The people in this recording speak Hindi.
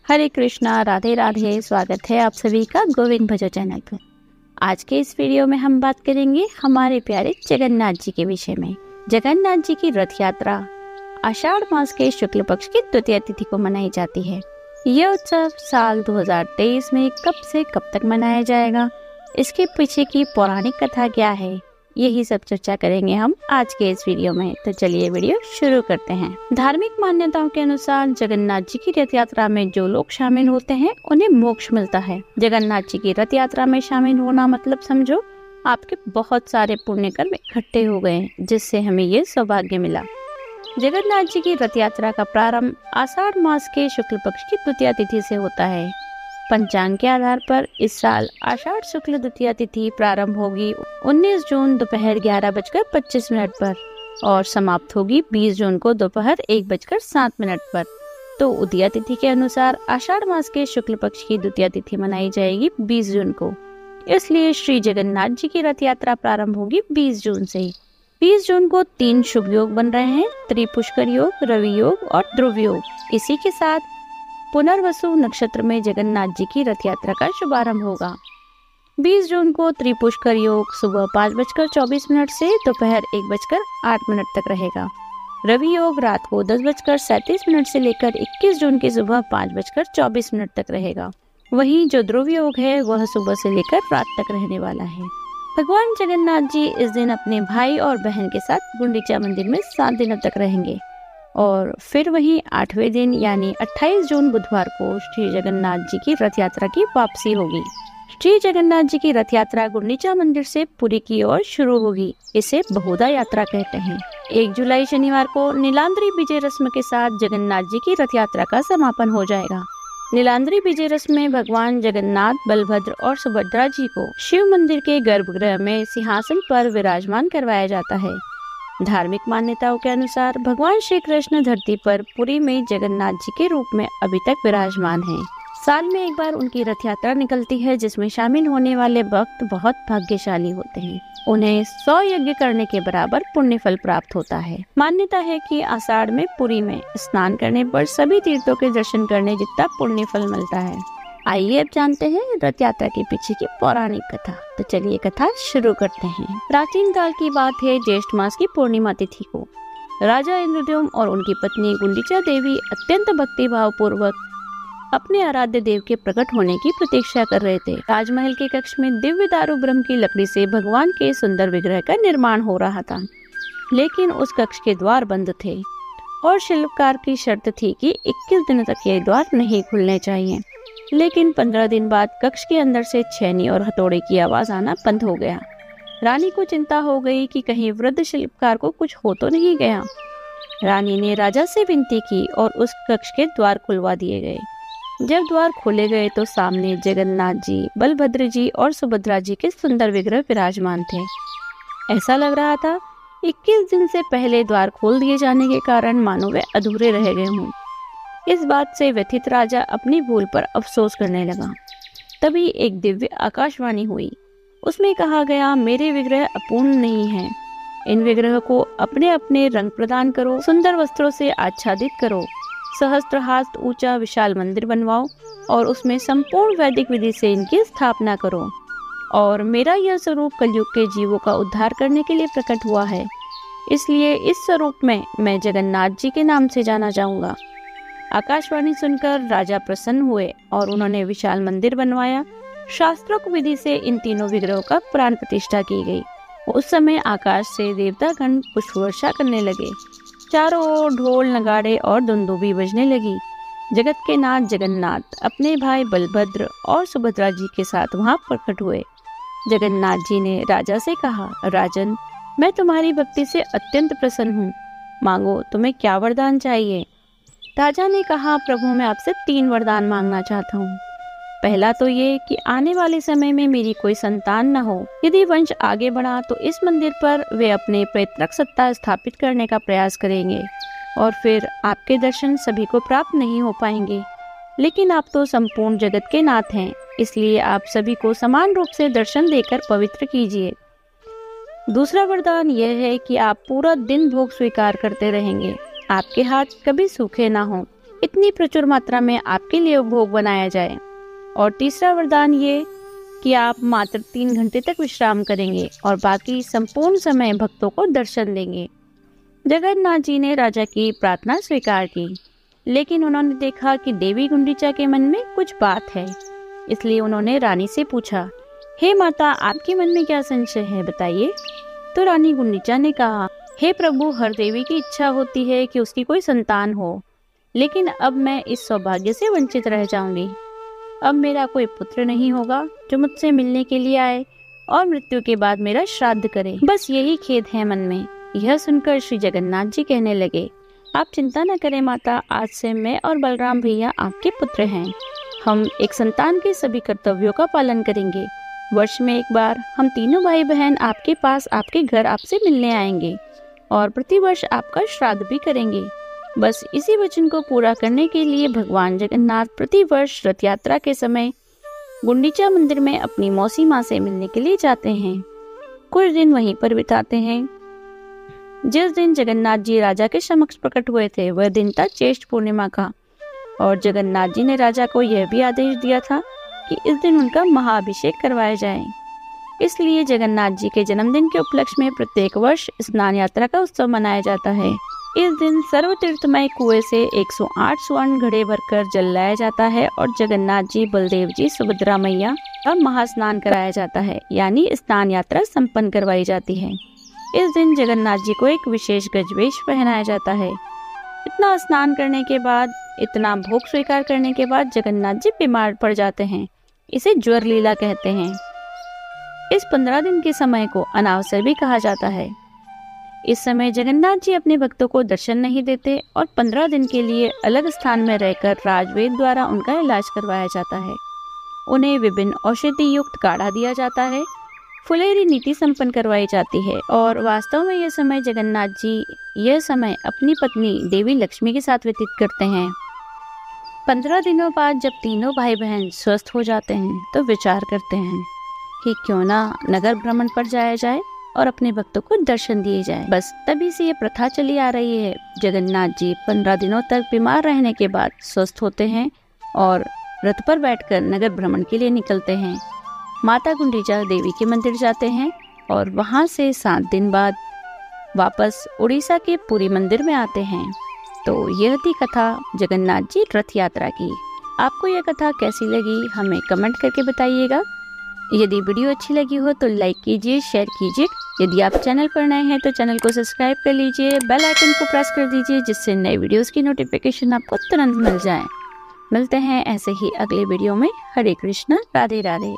हरे कृष्णा, राधे राधे। स्वागत है आप सभी का गोविंद भजो चैनल पर। आज के इस वीडियो में हम बात करेंगे हमारे प्यारे जगन्नाथ जी के विषय में। जगन्नाथ जी की रथ यात्रा आषाढ़ मास के शुक्ल पक्ष की द्वितीय तिथि को मनाई जाती है। यह उत्सव साल 2023 में कब से कब तक मनाया जाएगा, इसके पीछे की पौराणिक कथा क्या है, यही सब चर्चा करेंगे हम आज के इस वीडियो में। तो चलिए वीडियो शुरू करते हैं। धार्मिक मान्यताओं के अनुसार जगन्नाथ जी की रथ यात्रा में जो लोग शामिल होते हैं उन्हें मोक्ष मिलता है। जगन्नाथ जी की रथ यात्रा में शामिल होना मतलब समझो आपके बहुत सारे पुण्य कर्म इकट्ठे हो गए, जिससे हमें ये सौभाग्य मिला। जगन्नाथ जी की रथ यात्रा का प्रारंभ आषाढ़ मास के शुक्ल पक्ष की द्वितीय तिथि से होता है। पंचांग के आधार पर इस साल आषाढ़ शुक्ल द्वितीय तिथि प्रारंभ होगी 19 जून दोपहर 11:25 पर और समाप्त होगी 20 जून को दोपहर 1:07 पर। तो उदया तिथि के अनुसार आषाढ़ मास के शुक्ल पक्ष की द्वितीय तिथि मनाई जाएगी 20 जून को। इसलिए श्री जगन्नाथ जी की रथ यात्रा प्रारंभ होगी 20 जून से। 20 जून को 3 शुभ योग बन रहे हैं, त्रिपुष्कर योग, रवि योग और ध्रुव योग। इसी के साथ पुनर्वसु नक्षत्र में जगन्नाथ जी की रथ यात्रा का शुभारंभ होगा। 20 जून को त्रिपुष्कर योग सुबह 5:24 से दोपहर 1:08 तक रहेगा। रवि योग रात को 10:37 से लेकर 21 जून की सुबह 5:24 तक रहेगा। वहीं जो ध्रुव योग है वह सुबह से लेकर रात तक रहने वाला है। भगवान जगन्नाथ जी इस दिन अपने भाई और बहन के साथ गुंडीचा मंदिर में 7 दिनों तक रहेंगे और फिर वहीं 8वें दिन यानी 28 जून बुधवार को श्री जगन्नाथ जी की रथ यात्रा की वापसी होगी। श्री जगन्नाथ जी की रथ यात्रा गुंडीचा मंदिर से पुरी की ओर शुरू होगी। इसे बहुधा यात्रा कहते हैं। 1 जुलाई शनिवार को नीलांद्री विजय रस्म के साथ जगन्नाथ जी की रथ यात्रा का समापन हो जाएगा। नीलांद्री विजय रस्म में भगवान जगन्नाथ, बलभद्र और सुभद्रा जी को शिव मंदिर के गर्भगृह में सिंहासन पर विराजमान करवाया जाता है। धार्मिक मान्यताओं के अनुसार भगवान श्री कृष्ण धरती पर पुरी में जगन्नाथ जी के रूप में अभी तक विराजमान हैं। साल में एक बार उनकी रथ यात्रा निकलती है, जिसमें शामिल होने वाले भक्त बहुत भाग्यशाली होते हैं। उन्हें 100 यज्ञ करने के बराबर पुण्य फल प्राप्त होता है। मान्यता है कि आषाढ़ में पुरी में स्नान करने पर सभी तीर्थों के दर्शन करने जितना पुण्य फल मिलता है। आइए अब जानते हैं रथ यात्रा के पीछे की पौराणिक कथा। तो चलिए कथा शुरू करते हैं। प्राचीन काल की बात है, ज्येष्ठ मास की पूर्णिमा तिथि को राजा इंद्रद्युम्न और उनकी पत्नी गुंडीचा देवी अत्यंत भक्ति भाव पूर्वक अपने आराध्य देव के प्रकट होने की प्रतीक्षा कर रहे थे। राजमहल के कक्ष में दिव्य दारू ब्रह्म की लकड़ी से भगवान के सुंदर विग्रह का निर्माण हो रहा था, लेकिन उस कक्ष के द्वार बंद थे और शिल्पकार की शर्त थी कि 21 दिनों तक ये द्वार नहीं खुलने चाहिए। लेकिन 15 दिन बाद कक्ष के अंदर से छेनी और हथौड़े की आवाज आना बंद हो गया। रानी को चिंता हो गई कि कहीं वृद्ध शिल्पकार को कुछ हो तो नहीं गया। रानी ने राजा से विनती की और उस कक्ष के द्वार खुलवा दिए गए। जब द्वार खोले गए तो सामने जगन्नाथ जी, बलभद्र जी और सुभद्रा जी के सुंदर विग्रह विराजमान थे। ऐसा लग रहा था 21 दिन से पहले द्वार खोल दिए जाने के कारण मानो वे अधूरे रह गए हों। इस बात से व्यथित राजा अपनी भूल पर अफसोस करने लगा। तभी एक दिव्य आकाशवाणी हुई। उसमें कहा गया, मेरे विग्रह अपूर्ण नहीं हैं। इन विग्रह को अपने अपने रंग प्रदान करो, सुंदर वस्त्रों से आच्छादित करो, सहस्त्र हाथ ऊंचा विशाल मंदिर बनवाओ और उसमें संपूर्ण वैदिक विधि से इनकी स्थापना करो। और मेरा यह स्वरूप कलयुग के जीवों का उद्धार करने के लिए प्रकट हुआ है, इसलिए इस स्वरूप में मैं जगन्नाथ जी के नाम से जाना जाऊंगा। आकाशवाणी सुनकर राजा प्रसन्न हुए और उन्होंने विशाल मंदिर बनवाया। शास्त्रोक्त विधि से इन तीनों विग्रहों का प्राण प्रतिष्ठा की गई। उस समय आकाश से देवतागण पुष्प वर्षा करने लगे। चारों ओर ढोल, नगाड़े और दुंदुभी बजने लगी। जगत के नाथ जगन्नाथ अपने भाई बलभद्र और सुभद्रा जी के साथ वहां प्रकट हुए। जगन्नाथ जी ने राजा से कहा, राजन, मैं तुम्हारी भक्ति से अत्यंत प्रसन्न हूँ। मांगो, तुम्हें क्या वरदान चाहिए? राजा ने कहा, प्रभु, मैं आपसे 3 वरदान मांगना चाहता हूँ। पहला तो ये कि आने वाले समय में मेरी कोई संतान न हो। यदि वंश आगे बढ़ा तो इस मंदिर पर वे अपने पैतृक सत्ता स्थापित करने का प्रयास करेंगे और फिर आपके दर्शन सभी को प्राप्त नहीं हो पाएंगे। लेकिन आप तो संपूर्ण जगत के नाथ हैं, इसलिए आप सभी को समान रूप से दर्शन देकर पवित्र कीजिए। दूसरा वरदान यह है कि आप पूरा दिन भोग स्वीकार करते रहेंगे। आपके हाथ कभी सूखे ना हो इतनी प्रचुर मात्रा में आपके लिए भोग बनाया जाए। और तीसरा वरदान ये कि आप मात्र 3 घंटे तक विश्राम करेंगे और बाकी संपूर्ण समय भक्तों को दर्शन देंगे। जगन्नाथ जी ने राजा की प्रार्थना स्वीकार की, लेकिन उन्होंने देखा कि देवी गुंडीचा के मन में कुछ बात है, इसलिए उन्होंने रानी से पूछा, हे माता, आपके मन में क्या संशय है, बताइए। तो रानी गुंडीचा ने कहा, हे प्रभु, हर देवी की इच्छा होती है कि उसकी कोई संतान हो, लेकिन अब मैं इस सौभाग्य से वंचित रह जाऊंगी। अब मेरा कोई पुत्र नहीं होगा जो मुझसे मिलने के लिए आए और मृत्यु के बाद मेरा श्राद्ध करे। बस यही खेद है मन में। यह सुनकर श्री जगन्नाथ जी कहने लगे, आप चिंता न करें माता, आज से मैं और बलराम भैया आपके पुत्र हैं। हम एक संतान के सभी कर्तव्यों का पालन करेंगे। वर्ष में एक बार हम तीनों भाई बहन आपके पास, आपके घर आपसे मिलने आएंगे और प्रतिवर्ष आपका श्राद्ध भी करेंगे। बस इसी वचन को पूरा करने के लिए भगवान जगन्नाथ प्रतिवर्ष रथ यात्रा के समय गुंडीचा मंदिर में अपनी मौसी माँ से मिलने के लिए जाते हैं। कुछ दिन वहीं पर बिताते हैं। जिस दिन जगन्नाथ जी राजा के समक्ष प्रकट हुए थे, वह दिन था ज्येष्ठ पूर्णिमा का, और जगन्नाथ जी ने राजा को यह भी आदेश दिया था कि इस दिन उनका महाअभिषेक करवाया जाए। इसलिए जगन्नाथ जी के जन्मदिन के उपलक्ष्य में प्रत्येक वर्ष स्नान यात्रा का उत्सव मनाया जाता है। इस दिन सर्वतीर्थमय कुएं से 108 स्वर्ण घड़े भरकर जल लाया जाता है और जगन्नाथ जी, बलदेव जी, सुभद्रा मैया का महास्नान कराया जाता है, यानी स्नान यात्रा संपन्न करवाई जाती है। इस दिन जगन्नाथ जी को एक विशेष गजवेश पहनाया जाता है। इतना स्नान करने के बाद, इतना भोग स्वीकार करने के बाद जगन्नाथ जी बीमार पड़ जाते हैं। इसे ज्वर लीला कहते हैं। इस 15 दिन के समय को अनावसर भी कहा जाता है। इस समय जगन्नाथ जी अपने भक्तों को दर्शन नहीं देते और 15 दिन के लिए अलग स्थान में रहकर राजवैद्य द्वारा उनका इलाज करवाया जाता है। उन्हें विभिन्न औषधि युक्त काढ़ा दिया जाता है, फुलेरी नीति संपन्न करवाई जाती है। और वास्तव में यह समय जगन्नाथ जी अपनी पत्नी देवी लक्ष्मी के साथ व्यतीत करते हैं। 15 दिनों बाद जब तीनों भाई बहन स्वस्थ हो जाते हैं तो विचार करते हैं कि क्यों ना नगर भ्रमण पर जाया जाए और अपने भक्तों को दर्शन दिए जाए। बस तभी से ये प्रथा चली आ रही है। जगन्नाथ जी 15 दिनों तक बीमार रहने के बाद स्वस्थ होते हैं और रथ पर बैठकर नगर भ्रमण के लिए निकलते हैं। माता गुंडीचा देवी के मंदिर जाते हैं और वहां से 7 दिन बाद वापस उड़ीसा के पुरी मंदिर में आते हैं। तो यह थी कथा जगन्नाथ जी रथ यात्रा की। आपको यह कथा कैसी लगी हमें कमेंट करके बताइएगा। यदि वीडियो अच्छी लगी हो तो लाइक कीजिए, शेयर कीजिए। यदि आप चैनल पर नए हैं तो चैनल को सब्सक्राइब कर लीजिए, बेल आइकन को प्रेस कर दीजिए, जिससे नए वीडियोस की नोटिफिकेशन आपको तुरंत मिल जाए। मिलते हैं ऐसे ही अगले वीडियो में। हरे कृष्णा, राधे राधे।